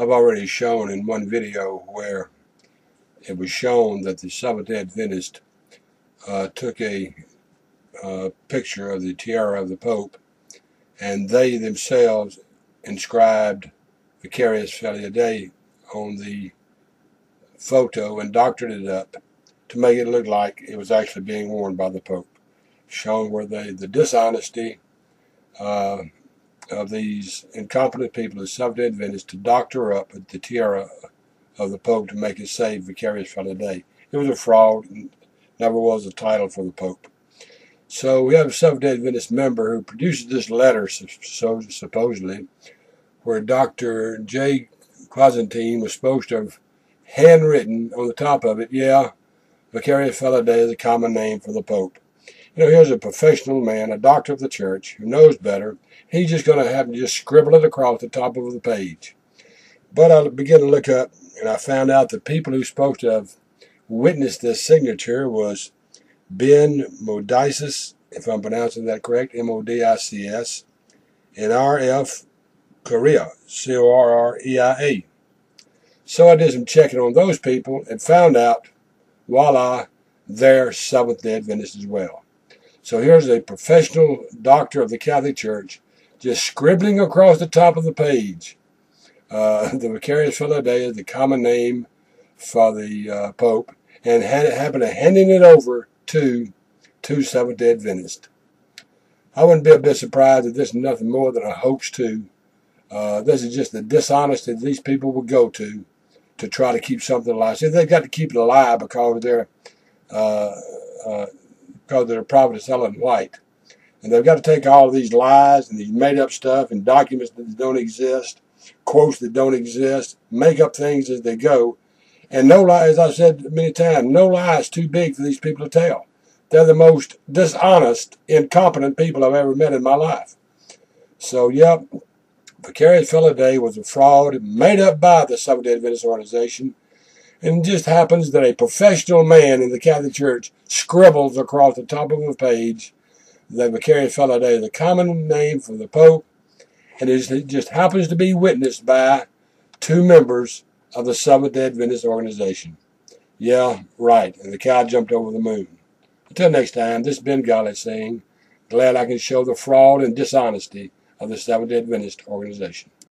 I've already shown in one video where it was shown that the Seventh Day Adventist took a picture of the tiara of the Pope, and they themselves inscribed Vicarius Filii Dei on the photo and doctored it up to make it look like it was actually being worn by the Pope, showing where the dishonesty of these incompetent people, the Seventh Day Adventists, to doctor up the tiara of the Pope to make it say Vicarius Filii Dei. It was a fraud and never was a title for the Pope. So we have a Seventh Day Adventist member who produces this letter, supposedly, where Dr. J. Quasentine was supposed to have handwritten on the top of it, yeah, Vicarius Filii Dei is a common name for the Pope. You know, here's a professional man, a doctor of the church, who knows better. He's just going to have to just scribble it across the top of the page. But I began to look up, and I found out the people who supposed to have witnessed this signature was Ben Modicis, if I'm pronouncing that correct, M-O-D-I-C-S, and R.F. Correa, C-O-R-R-E-I-A. So I did some checking on those people and found out, voila, they're Seventh Day Adventists as well. So here's a professional doctor of the Catholic Church just scribbling across the top of the page the Vicarius Filii Dei is the common name for the Pope, and happened to handing it over to two Seventh Day Adventists. I wouldn't be a bit surprised if this is nothing more than a hoax too. This is just the dishonesty these people would go to try to keep something alive. See, they've got to keep it alive because they're Providence Ellen White. And they've got to take all of these lies and these made-up stuff and documents that don't exist, quotes that don't exist, make up things as they go. And no lie, as I've said many times, no lie is too big for these people to tell. They're the most dishonest, incompetent people I've ever met in my life. So, yep, Vicarius Filii Dei was a fraud made up by the Seventh Day Adventist organization. And it just happens that a professional man in the Catholic Church scribbles across the top of a page that Vicarius Filii Dei is the common name for the Pope, and it just happens to be witnessed by two members of the Seventh Day Adventist organization. Yeah, right, and the cow jumped over the moon. Until next time, this has been Golly saying, glad I can show the fraud and dishonesty of the Seventh Day Adventist organization.